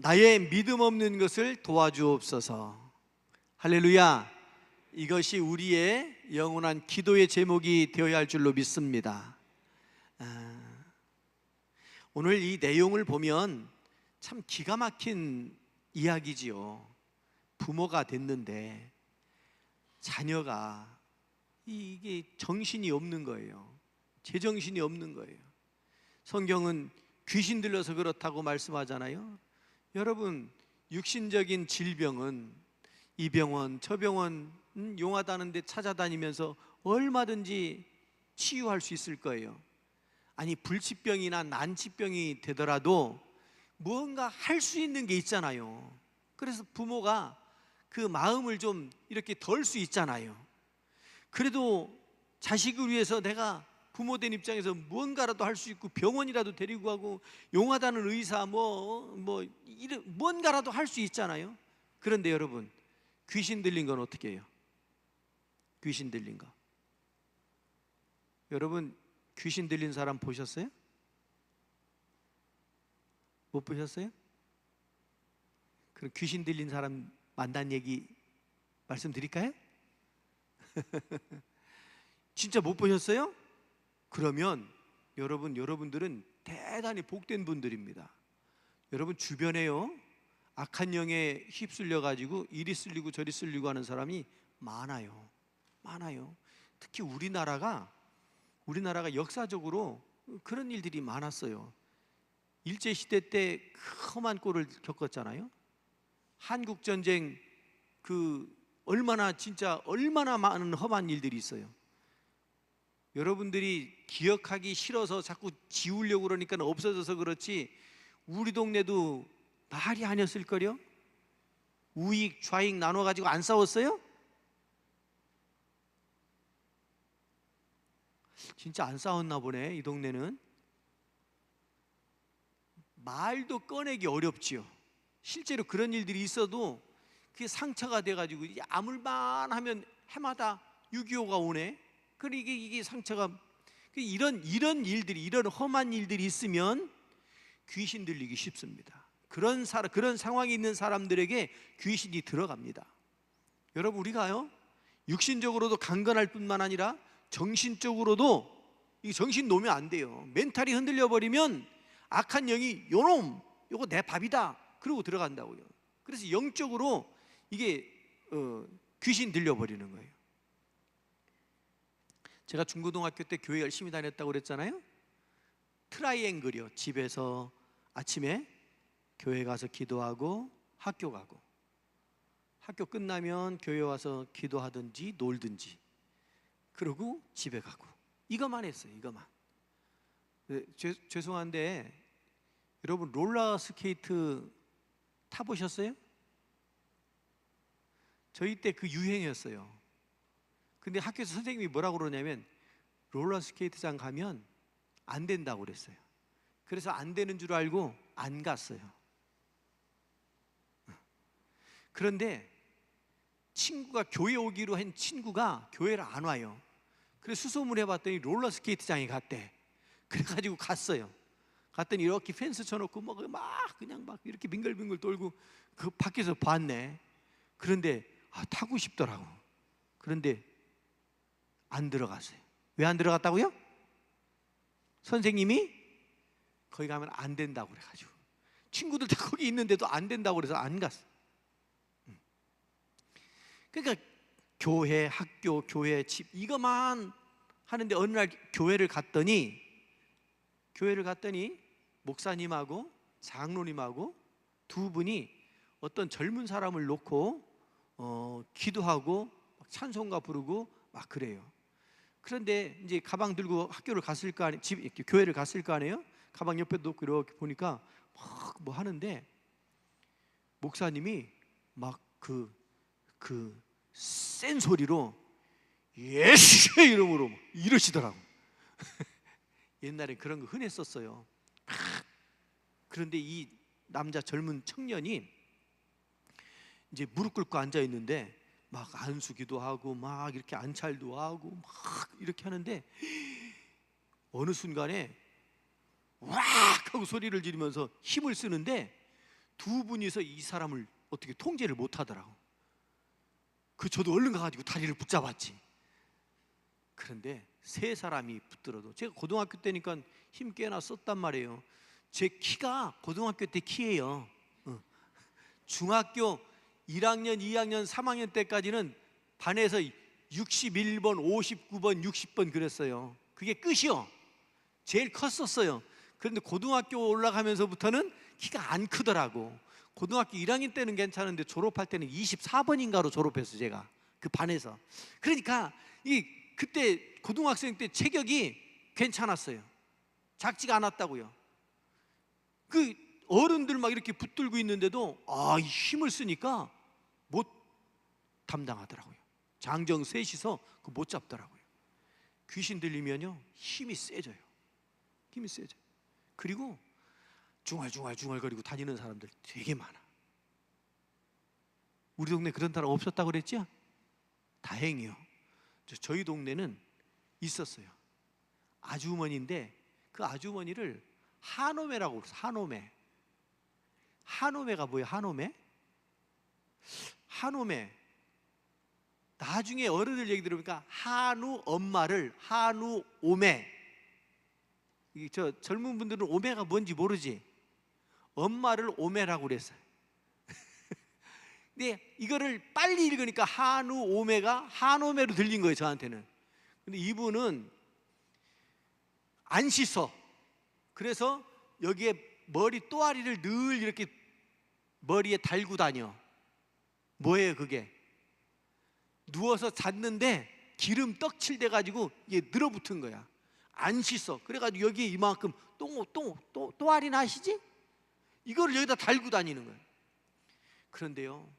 나의 믿음 없는 것을 도와주옵소서. 할렐루야. 이것이 우리의 영원한 기도의 제목이 되어야 할 줄로 믿습니다. 오늘 이 내용을 보면 참 기가 막힌 이야기지요. 부모가 됐는데 자녀가 이게 정신이 없는 거예요. 제정신이 없는 거예요. 성경은 귀신 들려서 그렇다고 말씀하잖아요. 여러분, 육신적인 질병은 이 병원 저 병원 용하다는 데 찾아다니면서 얼마든지 치유할 수 있을 거예요. 아니, 불치병이나 난치병이 되더라도 무언가 할 수 있는 게 있잖아요. 그래서 부모가 그 마음을 좀 이렇게 덜 수 있잖아요. 그래도 자식을 위해서 내가 부모된 입장에서 무언가라도 할 수 있고 병원이라도 데리고 가고 용하다는 의사 뭔가라도 할 수 있잖아요. 그런데 여러분, 귀신 들린 건 어떻게 해요? 귀신 들린 거. 여러분, 귀신 들린 사람 보셨어요? 못 보셨어요? 그럼 귀신 들린 사람 만난 얘기 말씀드릴까요? 진짜 못 보셨어요? 그러면 여러분들은 대단히 복된 분들입니다. 여러분 주변에요, 악한 영에 휩쓸려 가지고 이리 쓸리고 저리 쓸리고 하는 사람이 많아요. 특히 우리나라가 역사적으로 그런 일들이 많았어요. 일제시대 때 험한 꼴을 겪었잖아요. 한국전쟁, 얼마나 많은 험한 일들이 있어요. 여러분들이 기억하기 싫어서 자꾸 지우려고 그러니까 없어져서 그렇지 우리 동네도 말이 아니었을걸요? 우익 좌익 나눠가지고 안 싸웠어요? 진짜 안 싸웠나 보네. 이 동네는 말도 꺼내기 어렵지요. 실제로 그런 일들이 있어도 그게 상처가 돼가지고 아물만 하면 해마다 6.25가 오네. 그러니까 이게 상처가, 이런 험한 일들이 있으면 귀신 들리기 쉽습니다. 그런 상황이 있는 사람들에게 귀신이 들어갑니다. 여러분, 우리가요, 육신적으로도 강건할 뿐만 아니라 정신적으로도 정신 놓으면 안 돼요. 멘탈이 흔들려 버리면 악한 영이 요놈, 요거 내 밥이다 그러고 들어간다고요. 그래서 영적으로 이게 귀신 들려버리는 거예요. 제가 중고등학교 때 교회 열심히 다녔다고 그랬잖아요. 트라이앵글이요. 집에서 아침에 교회 가서 기도하고 학교 가고, 학교 끝나면 교회 와서 기도하든지 놀든지, 그러고 집에 가고, 이것만 했어요. 이것만. 죄송한데 여러분, 롤러 스케이트 타보셨어요? 저희 때 그 유행이었어요. 근데 학교에서 선생님이 뭐라고 그러냐면 롤러 스케이트장 가면 안 된다고 그랬어요. 그래서 안 되는 줄 알고 안 갔어요. 그런데 친구가, 교회 오기로 한 친구가 교회를 안 와요. 그래서 수소문 해봤더니 롤러 스케이트장에 갔대. 그래가지고 갔어요. 갔더니 이렇게 펜스 쳐놓고 그냥 이렇게 빙글빙글 돌고 그 밖에서 봤네. 그런데 타고 싶더라고. 그런데 안 들어갔어요. 왜 안 들어갔다고요? 선생님이 거기 가면 안 된다고 그래가지고, 친구들 다 거기 있는데도 안 된다고 그래서 안 갔어요. 그러니까 교회, 학교, 교회, 집 이것만 하는데 어느 날 교회를 갔더니 목사님하고 장로님하고 두 분이 어떤 젊은 사람을 놓고 기도하고 찬송가 부르고 막 그래요. 그런데 이제 가방 들고 학교를 갔을 거 아니에요. 교회를 갔을 거 아니에요. 가방 옆에 놓고 이렇게 보니까 막 뭐 하는데 목사님이 막 센 소리로 예수의 이름으로 이러시더라고. 옛날에 그런 거 흔했었어요. 그런데 이 남자 젊은 청년이 이제 무릎 꿇고 앉아 있는데 막 안수기도 하고 막 이렇게 안찰도 하고 막 이렇게 하는데 어느 순간에 왁 하고 소리를 지르면서 힘을 쓰는데 두 분이서 이 사람을 어떻게 통제를 못 하더라고. 저도 얼른 가가지고 다리를 붙잡았지. 그런데 세 사람이 붙들어도, 제가 고등학교 때니까 힘 꽤나 썼단 말이에요. 제 키가 고등학교 때 키예요. 중학교 1학년, 2학년, 3학년 때까지는 반에서 61번, 59번, 60번 그랬어요. 그게 끝이요. 제일 컸었어요. 그런데 고등학교 올라가면서부터는 키가 안 크더라고. 고등학교 1학년 때는 괜찮은데 졸업할 때는 24번인가로 졸업했어, 제가. 그 반에서. 그러니까 그때 고등학생 때 체격이 괜찮았어요. 작지가 않았다고요. 그 어른들 막 이렇게 붙들고 있는데도 이 힘을 쓰니까 못 담당하더라고요. 장정 셋이서 그거 못 잡더라고요. 귀신 들리면요 힘이 세져요. 힘이 세져요. 그리고 중얼중얼거리고 다니는 사람들 되게 많아. 우리 동네 그런 사람 없었다고 그랬죠? 다행이요. 저희 동네는 있었어요. 아주머니인데 그 아주머니를 한오매라고 그랬어요. 한오매. 한오매가 뭐예요? 한오매? 한오매. 나중에 어른들 얘기 들어보니까 한우 엄마를 한우 오매. 젊은 분들은 오매가 뭔지 모르지. 엄마를 오매라고 그랬어요. 근데 이거를 빨리 읽으니까 한우 오매가 한오매로 들린 거예요, 저한테는. 근데 이분은 안 씻어. 그래서 여기에 머리 또아리를 늘 이렇게 머리에 달고 다녀. 뭐예요 그게? 누워서 잤는데 기름 떡칠 돼 가지고 이게 늘어붙은 거야. 안 씻어. 그래가지고 여기에 이만큼 또아리 나시지? 이거를 여기다 달고 다니는 거예요. 그런데요,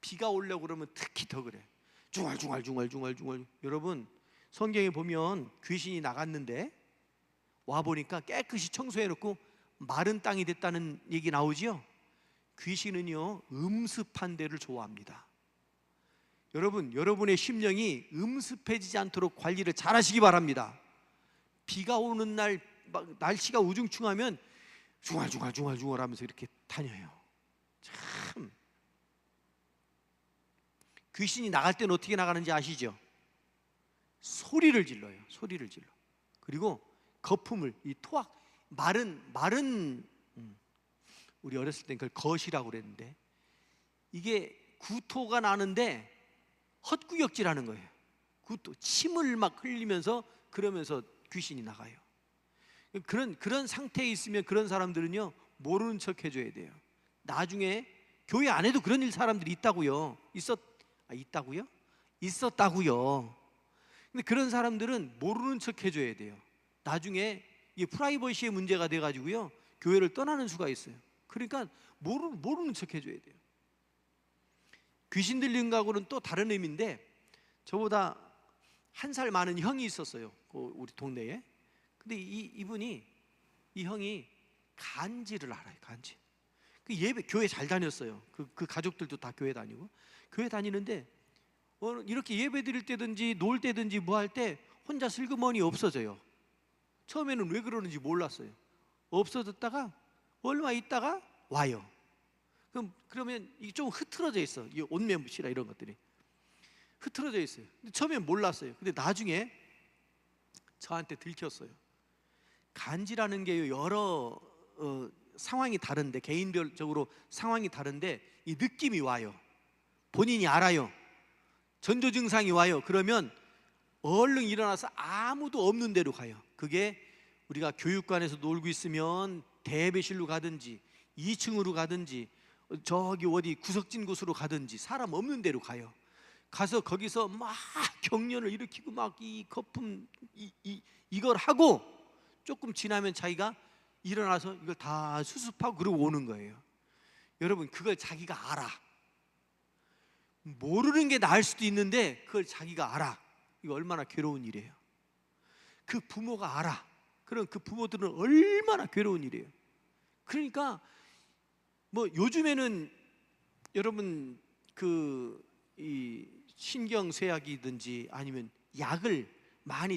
비가 오려고 그러면 특히 더 그래. 중얼중얼. 여러분, 성경에 보면 귀신이 나갔는데 와 보니까 깨끗이 청소해놓고 마른 땅이 됐다는 얘기 나오지요. 귀신은요 음습한 데를 좋아합니다. 여러분, 여러분의 심령이 음습해지지 않도록 관리를 잘 하시기 바랍니다. 비가 오는 날 막 날씨가 우중충하면 중얼 하면서 이렇게 다녀요. 참, 귀신이 나갈 때는 어떻게 나가는지 아시죠? 소리를 질러요. 소리를 질러. 그리고 거품을, 이 토악, 마른 우리 어렸을 땐 그걸 거시라고 그랬는데, 이게 구토가 나는데 헛구역질하는 거예요. 구토, 침을 막 흘리면서 그러면서 귀신이 나가요. 그런 상태에 있으면 그런 사람들은요 모르는 척 해줘야 돼요. 나중에 교회 안에도 그런 사람들이 있다고요. 있다고요? 있었다고요. 근데 그런 사람들은 모르는 척 해줘야 돼요. 나중에 이게 프라이버시의 문제가 돼가지고요 교회를 떠나는 수가 있어요. 그러니까 모르는 척 해줘야 돼요. 귀신 들린 거하고는 또 다른 의미인데, 저보다 한 살 많은 형이 있었어요, 우리 동네에. 근데 이 형이 간지를 알아요. 간지. 교회 잘 다녔어요. 그 가족들도 다 교회 다니고. 교회 다니는데 이렇게 예배 드릴 때든지 놀 때든지 뭐 할 때 혼자 슬그머니 없어져요. 처음에는 왜 그러는지 몰랐어요. 없어졌다가 얼마 있다가 와요. 그러면 이게 좀 흐트러져 있어. 이 옷매무시라 이런 것들이 흐트러져 있어요. 근데 처음엔 몰랐어요. 근데 나중에 저한테 들켰어요. 간지라는 게 여러 상황이 다른데, 개인별적으로 상황이 다른데 이 느낌이 와요. 본인이 알아요. 전조 증상이 와요. 그러면 얼른 일어나서 아무도 없는 데로 가요. 그게 우리가 교육관에서 놀고 있으면 대배실로 가든지 2층으로 가든지 저기 어디 구석진 곳으로 가든지 사람 없는 데로 가요. 가서 거기서 막 경련을 일으키고 막 이 거품 이걸 하고 조금 지나면 자기가 일어나서 이걸 다 수습하고 그러고 오는 거예요. 여러분, 그걸 자기가 알아. 모르는 게 나을 수도 있는데 그걸 자기가 알아. 이거 얼마나 괴로운 일이에요. 그 부모가 알아. 그럼 그 부모들은 얼마나 괴로운 일이에요. 그러니까 뭐 요즘에는 여러분 이 신경쇠약이든지 아니면 약을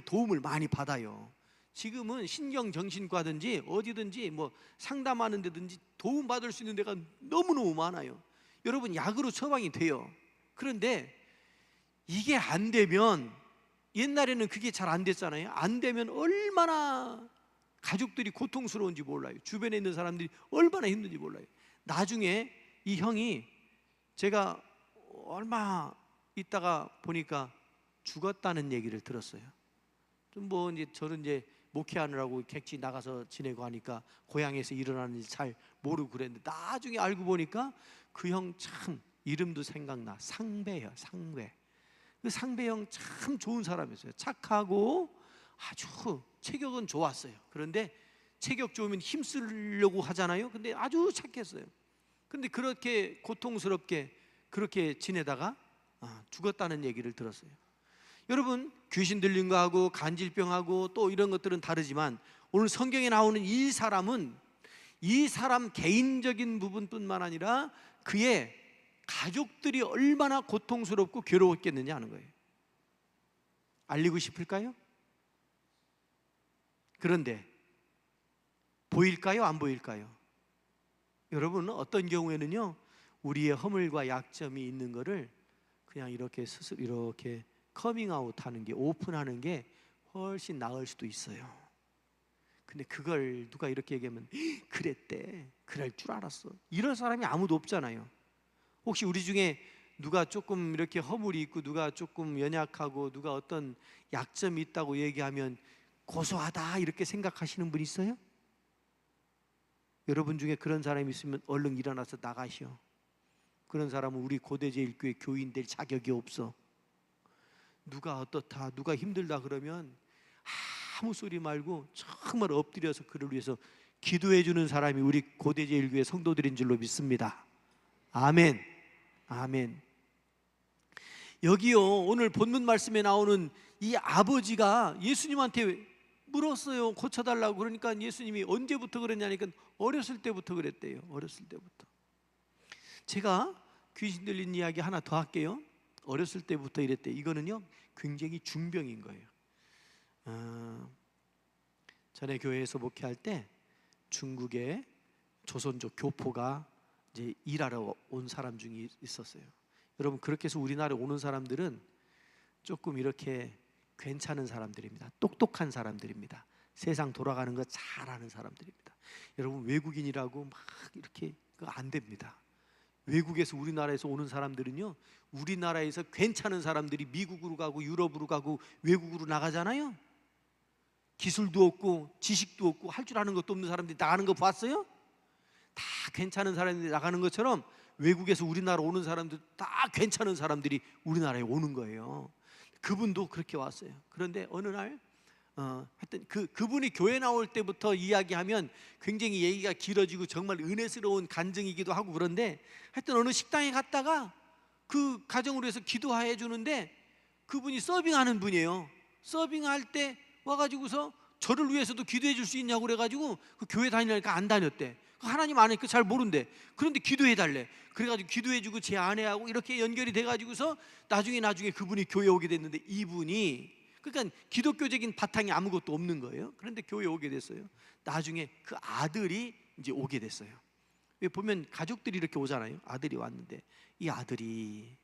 도움을 많이 받아요. 지금은 신경정신과든지 어디든지 뭐 상담하는 데든지 도움받을 수 있는 데가 너무너무 많아요. 여러분, 약으로 처방이 돼요. 그런데 이게 안 되면, 옛날에는 그게 잘 안 됐잖아요. 안 되면 얼마나 가족들이 고통스러운지 몰라요. 주변에 있는 사람들이 얼마나 힘든지 몰라요. 나중에 이 형이, 제가 얼마 있다가 보니까 죽었다는 얘기를 들었어요. 좀 뭐 이제 저는 이제 목회하느라고 객지 나가서 지내고 하니까 고향에서 일어나는 일 잘 모르고 그랬는데, 나중에 알고 보니까 그 형 참 이름도 생각나. 상배요, 상배. 그 상배 형 참 좋은 사람이었어요. 착하고 아주 체격은 좋았어요. 그런데 체격 좋으면 힘쓰려고 하잖아요. 근데 아주 착했어요. 그런데 그렇게 고통스럽게 그렇게 지내다가 죽었다는 얘기를 들었어요. 여러분, 귀신 들린 거하고 간질병하고 또 이런 것들은 다르지만, 오늘 성경에 나오는 이 사람은 이 사람 개인적인 부분뿐만 아니라 그의 가족들이 얼마나 고통스럽고 괴로웠겠느냐 하는 거예요. 알리고 싶을까요? 그런데 보일까요? 안 보일까요? 여러분, 어떤 경우에는요, 우리의 허물과 약점이 있는 거를 그냥 이렇게 스스로 이렇게 커밍아웃 하는 게, 오픈하는 게 훨씬 나을 수도 있어요. 근데 그걸 누가 이렇게 얘기하면 그랬대, 그럴 줄 알았어, 이런 사람이 아무도 없잖아요. 혹시 우리 중에 누가 조금 이렇게 허물이 있고, 누가 조금 연약하고, 누가 어떤 약점이 있다고 얘기하면 고소하다 이렇게 생각하시는 분 있어요? 여러분 중에 그런 사람이 있으면 얼른 일어나서 나가시오. 그런 사람은 우리 고대제일교회 교인 될 자격이 없어. 누가 어떻다, 누가 힘들다 그러면 아무 소리 말고 정말 엎드려서 그를 위해서 기도해 주는 사람이 우리 고대제일교회 성도들인 줄로 믿습니다. 아멘, 아멘. 여기요, 오늘 본문 말씀에 나오는 이 아버지가 예수님한테 물었어요. 고쳐달라고. 그러니까 예수님이 언제부터 그랬냐니까 어렸을 때부터 그랬대요. 어렸을 때부터. 제가 귀신 들린 이야기 하나 더 할게요. 어렸을 때부터 이랬대. 이거는요, 굉장히 중병인 거예요. 전에 교회에서 목회할 때 중국의 조선족 교포가 이제 일하러 온 사람 중에 있었어요. 여러분, 그렇게 해서 우리나라에 오는 사람들은 조금 이렇게 괜찮은 사람들입니다. 똑똑한 사람들입니다. 세상 돌아가는 거 잘 아는 사람들입니다. 여러분, 외국인이라고 막 이렇게 안 됩니다. 외국에서 우리나라에서 오는 사람들은요, 우리나라에서 괜찮은 사람들이 미국으로 가고 유럽으로 가고 외국으로 나가잖아요. 기술도 없고 지식도 없고 할 줄 아는 것도 없는 사람들이 나가는 거 봤어요? 다 괜찮은 사람들이 나가는 것처럼 외국에서 우리나라 오는 사람들 다 괜찮은 사람들이 우리나라에 오는 거예요. 그분도 그렇게 왔어요. 그런데 어느 날 하여튼 그분이 교회 나올 때부터 이야기하면 굉장히 얘기가 길어지고 정말 은혜스러운 간증이기도 하고, 그런데 하여튼 어느 식당에 갔다가 그 가정으로 해서 기도해 주는데, 그분이 서빙하는 분이에요. 서빙할 때 와가지고서 저를 위해서도 기도해 줄 수 있냐고 그래가지고 그 교회 다니려니까 안 다녔대. 하나님 아니까 잘 모른대. 그런데 기도해 달래. 그래가지고 기도해 주고 제 아내하고 이렇게 연결이 돼가지고서 나중에 그분이 교회 오게 됐는데, 이분이 그러니까 기독교적인 바탕이 아무것도 없는 거예요. 그런데 교회 오게 됐어요. 나중에 그 아들이 이제 오게 됐어요. 왜 보면 가족들이 이렇게 오잖아요. 아들이 왔는데, 이 아들이,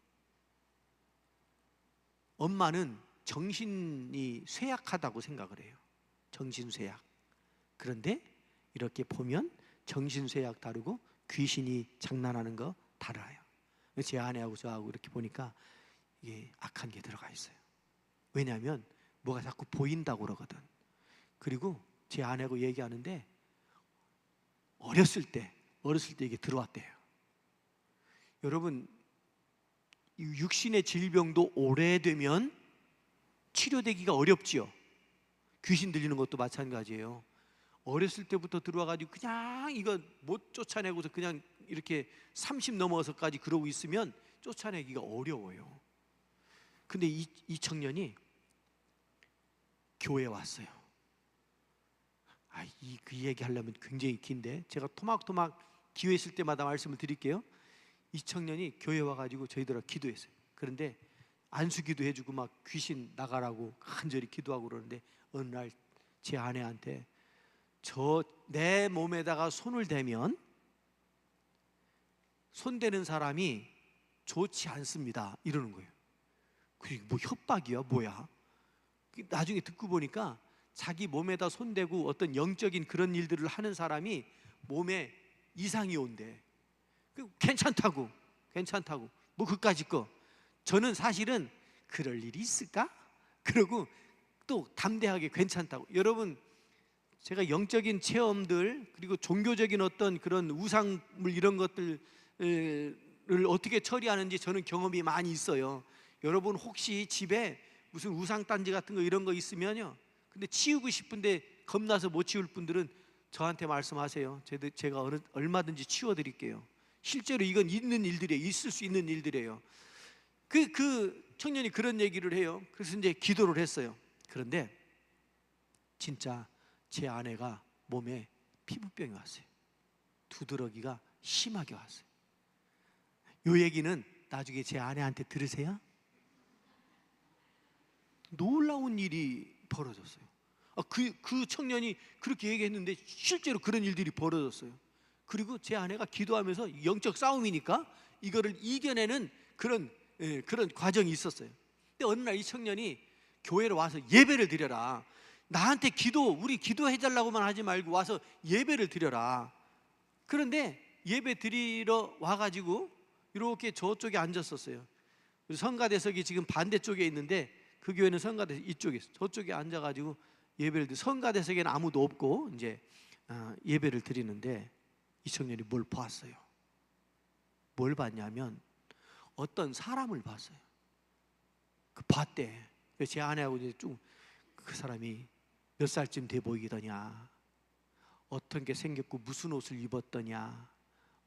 엄마는 정신이 쇠약하다고 생각을 해요. 정신쇠약. 그런데 이렇게 보면 정신쇠약 다르고 귀신이 장난하는 거 달라요. 제 아내하고 저하고 이렇게 보니까 이게 악한 게 들어가 있어요. 왜냐하면 뭐가 자꾸 보인다고 그러거든. 그리고 제 아내하고 얘기하는데 어렸을 때 이게 들어왔대요. 여러분, 육신의 질병도 오래되면 치료되기가 어렵지요. 귀신 들리는 것도 마찬가지예요. 어렸을 때부터 들어와가지고 그냥 이거 못 쫓아내고서 그냥 이렇게 30 넘어서까지 그러고 있으면 쫓아내기가 어려워요. 근데 이 청년이 교회에 왔어요. 그 얘기 하려면 굉장히 긴데 제가 토막토막 기회 있을 때마다 말씀을 드릴게요. 이 청년이 교회에 와가지고 저희들하고 기도했어요. 그런데 안수기도 해주고 막 귀신 나가라고 간절히 기도하고 그러는데, 어느 날 제 아내한테 내 몸에다가 손을 대면 손대는 사람이 좋지 않습니다 이러는 거예요. 그게 뭐 협박이야 뭐야? 나중에 듣고 보니까 자기 몸에다 손대고 어떤 영적인 그런 일들을 하는 사람이 몸에 이상이 온대. 괜찮다고 뭐 그까짓 거. 저는 사실은 그럴 일이 있을까? 그러고 또 담대하게 괜찮다고. 여러분, 제가 영적인 체험들 그리고 종교적인 어떤 그런 우상물 이런 것들을 어떻게 처리하는지 저는 경험이 많이 있어요. 여러분 혹시 집에 무슨 우상단지 같은 거 이런 거 있으면요, 근데 치우고 싶은데 겁나서 못 치울 분들은 저한테 말씀하세요. 제가 얼마든지 치워드릴게요. 실제로 이건 있는 일들이에요. 있을 수 있는 일들이에요. 그 청년이 그런 얘기를 해요. 그래서 이제 기도를 했어요. 그런데 진짜 제 아내가 몸에 피부병이 왔어요. 두드러기가 심하게 왔어요. 요 얘기는 나중에 제 아내한테 들으세요. 놀라운 일이 벌어졌어요. 그 청년이 그렇게 얘기했는데 실제로 그런 일들이 벌어졌어요. 그리고 제 아내가 기도하면서 영적 싸움이니까 이거를 이겨내는 그런 과정이 있었어요. 근데 어느 날 이 청년이 교회로 와서 예배를 드려라. 나한테 우리 기도해달라고만 하지 말고 와서 예배를 드려라. 그런데 예배 드리러 와가지고 이렇게 저쪽에 앉았었어요. 성가대석이 지금 반대쪽에 있는데 그 교회는 성가대석 이쪽에 있어요. 저쪽에 앉아가지고 예배를 성가대석에는 아무도 없고 이제 예배를 드리는데 이 청년이 뭘 봤어요? 뭘 봤냐면 어떤 사람을 봤어요. 봤대. 제 아내하고 이제 좀 그 사람이 몇 살쯤 돼 보이더냐, 어떤 게 생겼고 무슨 옷을 입었더냐,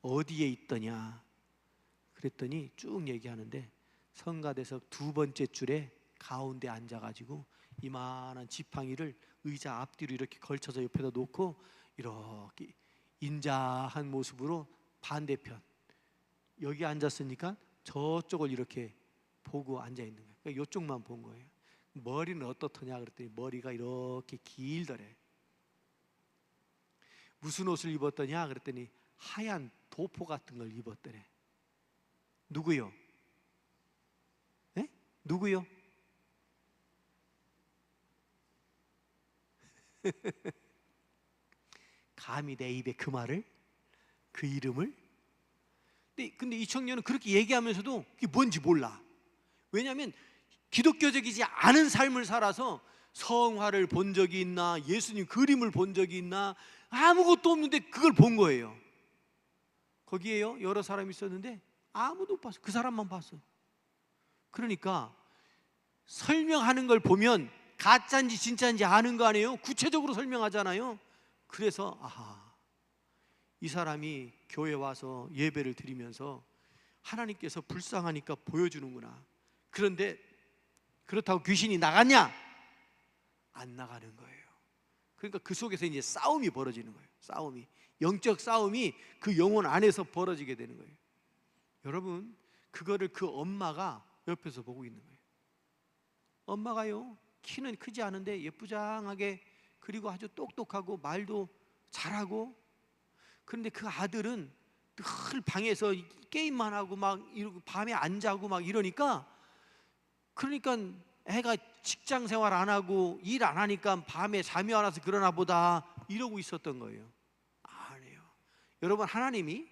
어디에 있더냐. 그랬더니 쭉 얘기하는데 성가대석 두 번째 줄에 가운데 앉아가지고 이만한 지팡이를 의자 앞뒤로 이렇게 걸쳐서 옆에다 놓고 이렇게 인자한 모습으로 반대편 여기 앉았으니까 저쪽을 이렇게 보고 앉아 있는 거예요. 그러니까 이쪽만 본 거예요. 머리는 어떻더냐 그랬더니 머리가 이렇게 길더래. 무슨 옷을 입었더냐 그랬더니 하얀 도포 같은 걸 입었더래. 누구요? 네? 누구요? 감히 내 입에 그 말을, 그 이름을. 근데 이 청년은 그렇게 얘기하면서도 그게 뭔지 몰라. 왜냐하면 기독교적이지 않은 삶을 살아서 성화를 본 적이 있나, 예수님 그림을 본 적이 있나, 아무것도 없는데 그걸 본 거예요. 거기에요 여러 사람이 있었는데 아무도 못 봤어요. 그 사람만 봤어요. 그러니까 설명하는 걸 보면 가짜인지 진짜인지 아는 거 아니에요? 구체적으로 설명하잖아요. 그래서 이 사람이 교회 와서 예배를 드리면서 하나님께서 불쌍하니까 보여주는구나. 그런데 그렇다고 귀신이 나갔냐? 안 나가는 거예요. 그러니까 그 속에서 이제 싸움이 벌어지는 거예요. 영적 싸움이 그 영혼 안에서 벌어지게 되는 거예요. 여러분, 그거를 그 엄마가 옆에서 보고 있는 거예요. 엄마가요, 키는 크지 않은데 예쁘장하게, 그리고 아주 똑똑하고 말도 잘하고. 그런데 그 아들은 늘 방에서 게임만 하고 막 이러고 밤에 안 자고 막 이러니까, 그러니까 애가 직장 생활 안 하고 일 안 하니까 밤에 잠이 안 와서 그러나 보다 이러고 있었던 거예요. 아니에요. 여러분, 하나님이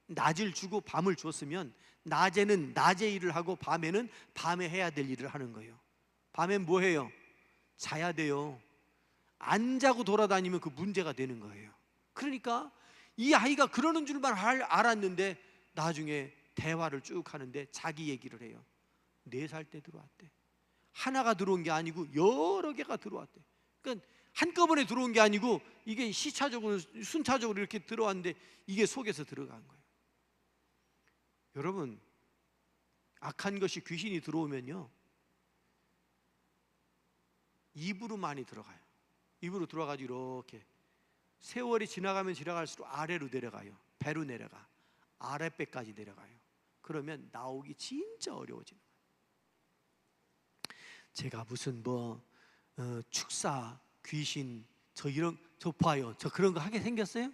낮을 주고 밤을 줬으면 낮에는 낮에 일을 하고 밤에는 밤에 해야 될 일을 하는 거예요. 밤엔 뭐 해요? 자야 돼요. 안 자고 돌아다니면 그 문제가 되는 거예요. 그러니까 이 아이가 그러는 줄만 알았는데 나중에 대화를 쭉 하는데 자기 얘기를 해요. 4살 때 들어왔대. 하나가 들어온 게 아니고 여러 개가 들어왔대. 그러니까 한꺼번에 들어온 게 아니고 이게 시차적으로 순차적으로 이렇게 들어왔는데 이게 속에서 들어간 거예요. 여러분, 악한 것이 귀신이 들어오면요, 입으로 많이 들어가요. 입으로 들어가지고 이렇게 세월이 지나가면 지나갈수록 아래로 내려가요. 배로 내려가. 아랫배까지 내려가요. 그러면 나오기 진짜 어려워지는 거예요. 제가 무슨 축사, 귀신 저 봐요. 저 그런 거 하게 생겼어요?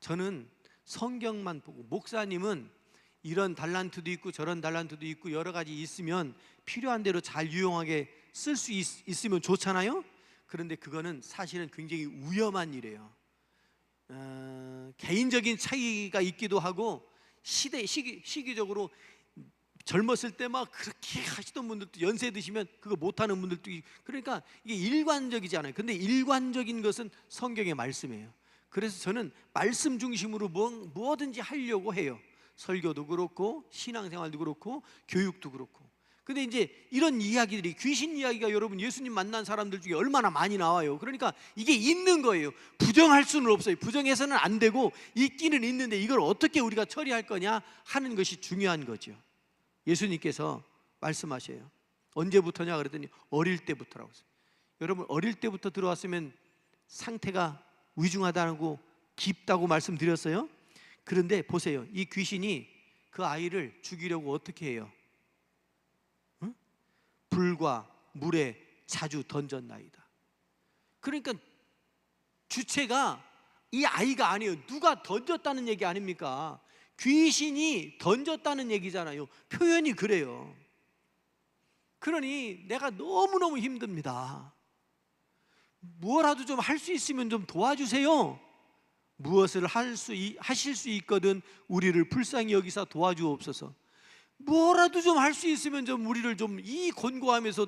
저는 성경만 보고, 목사님은 이런 달란트도 있고 저런 달란트도 있고 여러 가지 있으면 필요한 대로 잘 유용하게 쓸 수 있으면 좋잖아요. 그런데 그거는 사실은 굉장히 위험한 일이에요. 개인적인 차이가 있기도 하고 시기적으로 젊었을 때 막 그렇게 하시던 분들도 연세 드시면 그거 못하는 분들도 그러니까 이게 일관적이지 않아요. 근데 일관적인 것은 성경의 말씀이에요. 그래서 저는 말씀 중심으로 뭐든지 하려고 해요. 설교도 그렇고 신앙생활도 그렇고 교육도 그렇고. 근데 이제 이런 이야기들이, 귀신 이야기가 여러분 예수님 만난 사람들 중에 얼마나 많이 나와요. 그러니까 이게 있는 거예요. 부정할 수는 없어요. 부정해서는 안 되고 있기는 있는데 이걸 어떻게 우리가 처리할 거냐 하는 것이 중요한 거죠. 예수님께서 말씀하셔요. 언제부터냐 그랬더니 어릴 때부터라고 했어요. 여러분 어릴 때부터 들어왔으면 상태가 위중하다고 깊다고 말씀드렸어요. 그런데 보세요. 이 귀신이 그 아이를 죽이려고 어떻게 해요? 응? 불과 물에 자주 던졌나이다. 그러니까 주체가 이 아이가 아니에요. 누가 던졌다는 얘기 아닙니까? 귀신이 던졌다는 얘기잖아요. 표현이 그래요. 그러니 내가 너무너무 힘듭니다. 뭐라도 좀 할 수 있으면 좀 도와주세요. 무엇을 하실 수 있거든 우리를 불쌍히 여기사 도와주옵소서. 뭐라도 좀 할 수 있으면 좀 우리를 좀 이 권고하면서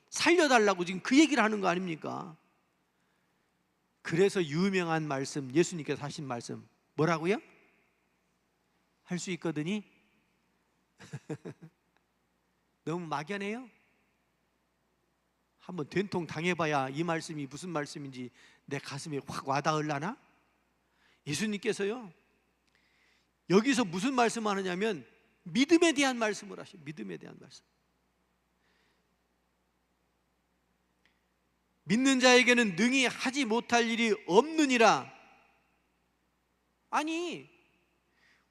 살려달라고 지금 그 얘기를 하는 거 아닙니까? 그래서 유명한 말씀, 예수님께서 하신 말씀 뭐라고요? 할 수 있거든이 너무 막연해요? 한번 된통 당해봐야 이 말씀이 무슨 말씀인지 내 가슴에 확 와닿으려나? 예수님께서요 여기서 무슨 말씀을 하느냐면 믿음에 대한 말씀을 하셔요. 믿음에 대한 말씀. 믿는 자에게는 능히 하지 못할 일이 없느니라. 아니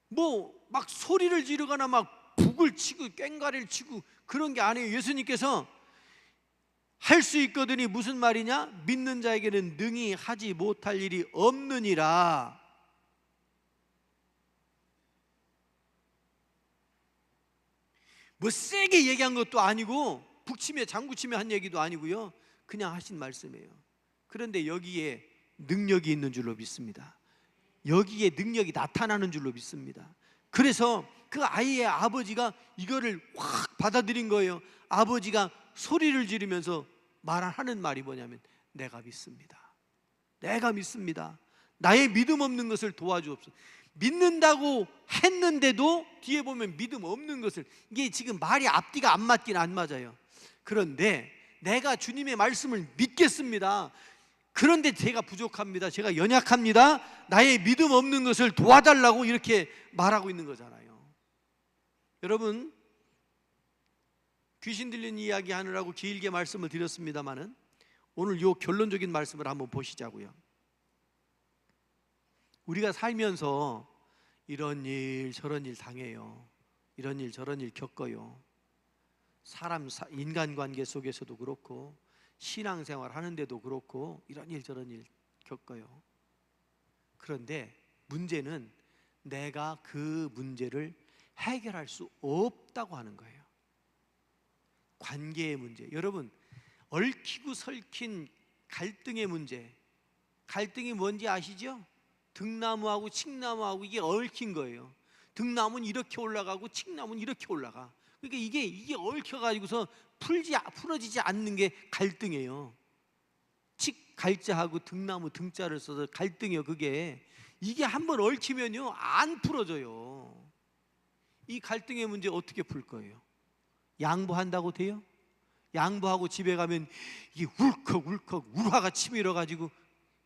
뭐 막 소리를 지르거나 막 북을 치고 꽹과리를 치고 그런 게 아니에요. 예수님께서 할 수 있거든이 무슨 말이냐? 믿는 자에게는 능히 하지 못할 일이 없느니라. 뭐 세게 얘기한 것도 아니고 북치며 장구치며 한 얘기도 아니고요. 그냥 하신 말씀이에요. 그런데 여기에 능력이 있는 줄로 믿습니다. 여기에 능력이 나타나는 줄로 믿습니다. 그래서 그 아이의 아버지가 이거를 확 받아들인 거예요. 아버지가 소리를 지르면서 말하는 말이 뭐냐면 내가 믿습니다. 내가 믿습니다. 나의 믿음 없는 것을 도와주옵소서. 믿는다고 했는데도 뒤에 보면 믿음 없는 것을, 이게 지금 말이 앞뒤가 안 맞긴 안 맞아요. 그런데 내가 주님의 말씀을 믿겠습니다. 그런데 제가 부족합니다. 제가 연약합니다. 나의 믿음 없는 것을 도와달라고 이렇게 말하고 있는 거잖아요. 여러분 귀신 들린 이야기 하느라고 길게 말씀을 드렸습니다마는 오늘 요 결론적인 말씀을 한번 보시자고요. 우리가 살면서 이런 일 저런 일 당해요. 이런 일 저런 일 겪어요. 인간관계 속에서도 그렇고 신앙생활 하는데도 그렇고 이런 일 저런 일 겪어요. 그런데 문제는 내가 그 문제를 해결할 수 없다고 하는 거예요. 관계의 문제. 여러분 얽히고 설킨 갈등의 문제, 갈등이 뭔지 아시죠? 등나무하고 칡나무하고 이게 얽힌 거예요. 등나무는 이렇게 올라가고 칡나무는 이렇게 올라가. 그러니까 이게 얽혀가지고서 풀어지지 않는 게 갈등이에요. 칡 갈자하고 등나무 등자를 써서 갈등이요. 이게 한번 얽히면요 안 풀어져요. 이 갈등의 문제 어떻게 풀 거예요? 양보한다고 돼요? 양보하고 집에 가면 이게 울컥울컥 울화가 치밀어 가지고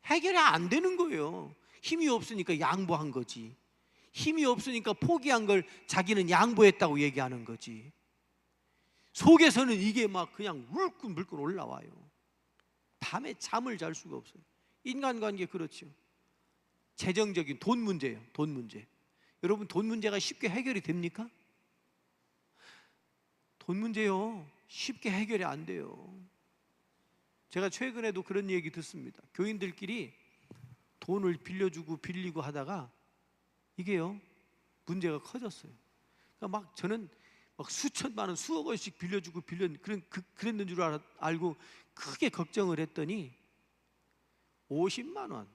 해결이 안 되는 거예요. 힘이 없으니까 양보한 거지. 힘이 없으니까 포기한 걸 자기는 양보했다고 얘기하는 거지. 속에서는 이게 막 그냥 울끈불끈 올라와요. 밤에 잠을 잘 수가 없어요. 인간관계 그렇죠. 재정적인 돈 문제예요. 돈 문제. 여러분 돈 문제가 쉽게 해결이 됩니까? 돈 문제요 쉽게 해결이 안 돼요. 제가 최근에도 그런 얘기 듣습니다. 교인들끼리 돈을 빌려주고 빌리고 하다가 이게요 문제가 커졌어요. 그러니까 막 저는 막 수천만 원, 수억 원씩 빌려주고 그랬는 줄 알고 크게 걱정을 했더니 50만 원,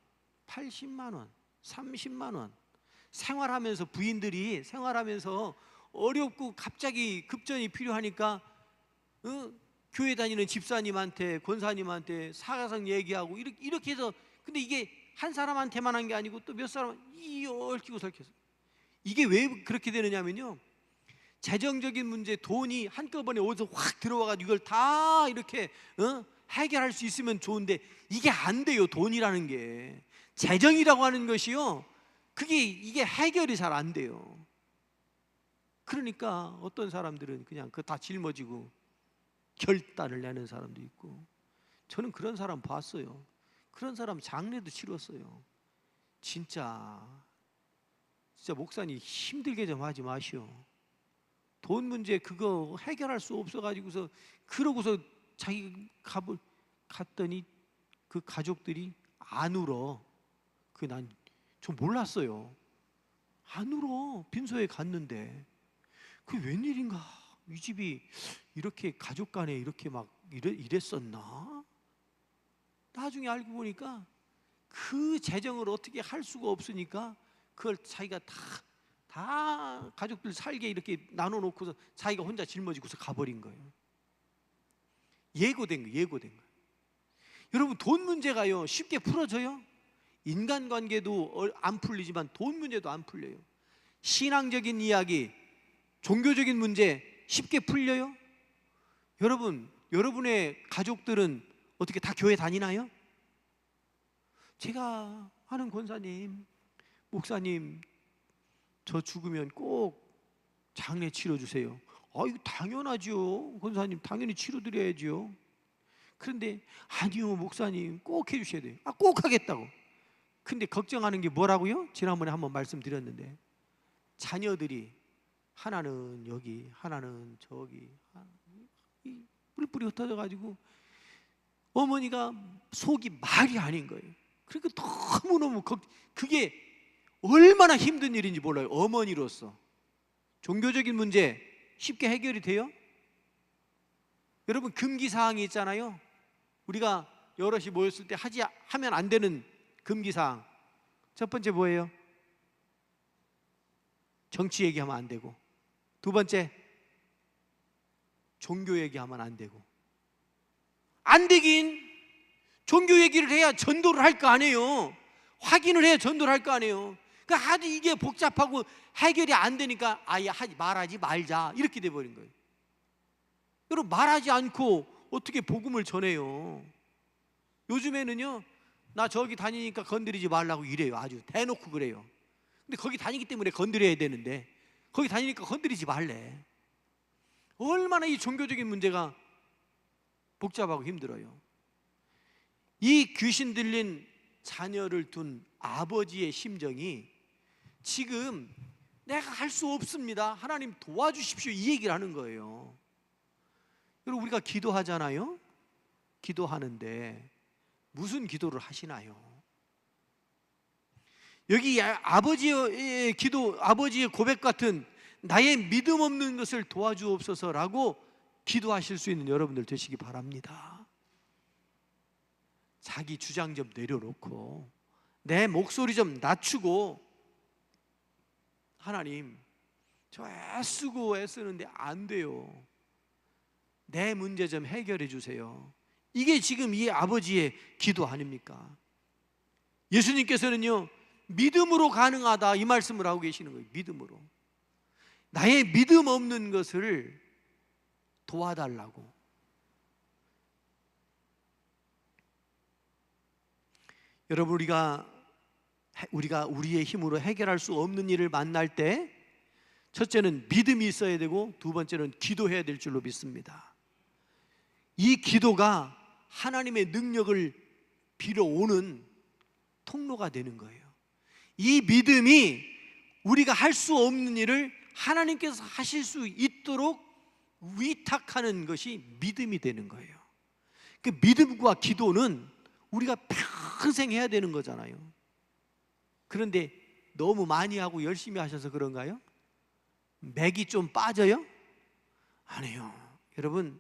80만 원, 30만 원 생활하면서 부인들이 생활하면서 어렵고 갑자기 급전이 필요하니까 교회 다니는 집사님한테 권사님한테 사가상 얘기하고 이렇게 해서 근데 이게 한 사람한테만 한 게 아니고 또 몇 사람 이 얽히고 설켜서 이게 왜 그렇게 되느냐면요 재정적인 문제 돈이 한꺼번에 어디서 확 들어와가지고 이걸 다 이렇게 해결할 수 있으면 좋은데 이게 안 돼요. 돈이라는 게 재정이라고 하는 것이요 이게 해결이 잘 안 돼요. 그러니까 어떤 사람들은 그냥 그거 다 짊어지고 결단을 내는 사람도 있고 저는 그런 사람 봤어요. 그런 사람 장례도 치렀어요. 진짜 목사님 힘들게 좀 하지 마시오. 돈 문제 그거 해결할 수 없어가지고서 그러고서 자기 갔더니 그 가족들이 안 울어. 그 난 좀 몰랐어요. 안 울어. 빈소에 갔는데 그 웬일인가? 이 집이 이렇게 가족 간에 이렇게 막 이랬었나? 나중에 알고 보니까 그 재정을 어떻게 할 수가 없으니까 그걸 자기가 다 가족들 살게 이렇게 나눠놓고서 자기가 혼자 짊어지고서 가버린 거예요. 예고된 거예요. 여러분 돈 문제가요 쉽게 풀어져요? 인간관계도 안 풀리지만 돈 문제도 안 풀려요. 신앙적인 이야기, 종교적인 문제 쉽게 풀려요? 여러분의 가족들은 어떻게 다 교회 다니나요? 제가 아는 권사님, 목사님 저 죽으면 꼭 장례 치러주세요. 이거 당연하죠. 권사님 당연히 치러드려야죠. 그런데 아니요 목사님 꼭 해주셔야 돼요. 꼭 하겠다고. 근데 걱정하는 게 뭐라고요? 지난번에 한번 말씀드렸는데 자녀들이 하나는 여기 하나는 저기 뿔뿔이 흩어져가지고 어머니가 속이 말이 아닌 거예요. 그러니까 너무너무 그게 얼마나 힘든 일인지 몰라요. 어머니로서 종교적인 문제 쉽게 해결이 돼요? 여러분 금기사항이 있잖아요. 우리가 여럿이 모였을 때 하면 안 되는 금기사항 첫 번째 뭐예요? 정치 얘기하면 안 되고 두 번째 종교 얘기하면 안 되고 안 되긴 종교 얘기를 해야 전도를 할 거 아니에요. 확인을 해야 전도를 할 거 아니에요. 그러니까 아주 이게 복잡하고 해결이 안 되니까 아예 말하지 말자 이렇게 돼버린 거예요. 여러분 말하지 않고 어떻게 복음을 전해요? 요즘에는요 나 저기 다니니까 건드리지 말라고 이래요. 아주 대놓고 그래요. 근데 거기 다니기 때문에 건드려야 되는데 거기 다니니까 건드리지 말래. 얼마나 이 종교적인 문제가 복잡하고 힘들어요. 이 귀신 들린 자녀를 둔 아버지의 심정이 지금 내가 할 수 없습니다. 하나님 도와주십시오. 이 얘기를 하는 거예요. 여러분 우리가 기도하잖아요. 기도하는데 무슨 기도를 하시나요? 여기 아버지의 기도, 아버지의 고백 같은 나의 믿음 없는 것을 도와주옵소서라고 기도하실 수 있는 여러분들 되시기 바랍니다. 자기 주장 좀 내려놓고 내 목소리 좀 낮추고 하나님 저 애쓰는데 안 돼요. 내 문제 좀 해결해 주세요. 이게 지금 이 아버지의 기도 아닙니까? 예수님께서는요 믿음으로 가능하다 이 말씀을 하고 계시는 거예요. 믿음으로 나의 믿음 없는 것을 도와달라고. 여러분 우리가 우리의 힘으로 해결할 수 없는 일을 만날 때 첫째는 믿음이 있어야 되고 두 번째는 기도해야 될 줄로 믿습니다. 이 기도가 하나님의 능력을 빌어오는 통로가 되는 거예요. 이 믿음이 우리가 할 수 없는 일을 하나님께서 하실 수 있도록 위탁하는 것이 믿음이 되는 거예요. 그 믿음과 기도는 우리가 평생 해야 되는 거잖아요. 그런데 너무 많이 하고 열심히 하셔서 그런가요? 맥이 좀 빠져요? 아니요. 여러분,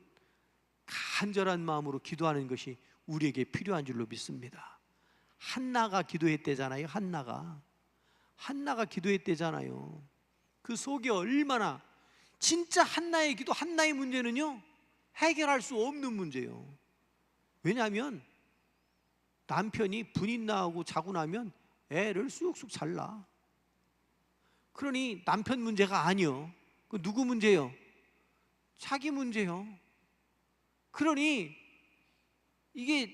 간절한 마음으로 기도하는 것이 우리에게 필요한 줄로 믿습니다. 한나가 기도했대잖아요. 한나가 기도했대잖아요. 그 속이 얼마나, 진짜 한나의 기도, 한나의 문제는요 해결할 수 없는 문제예요. 왜냐하면 남편이 분인 나하고 자고 나면 애를 쑥쑥 잘라. 그러니 남편 문제가 아니요. 그 누구 문제요? 자기 문제요. 그러니 이게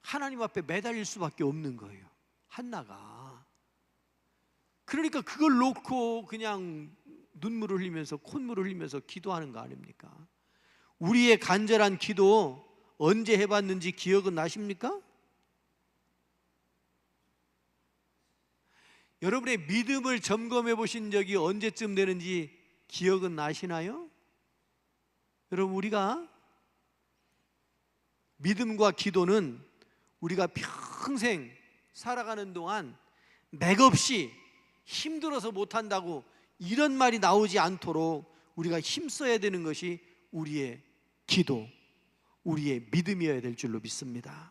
하나님 앞에 매달릴 수밖에 없는 거예요, 한나가. 그러니까 그걸 놓고 그냥 눈물을 흘리면서 콧물을 흘리면서 기도하는 거 아닙니까? 우리의 간절한 기도 언제 해봤는지 기억은 나십니까? 여러분의 믿음을 점검해 보신 적이 언제쯤 되는지 기억은 나시나요? 여러분, 우리가 믿음과 기도는 우리가 평생 살아가는 동안 맥없이 힘들어서 못한다고 이런 말이 나오지 않도록 우리가 힘써야 되는 것이 우리의 기도, 우리의 믿음이어야 될 줄로 믿습니다.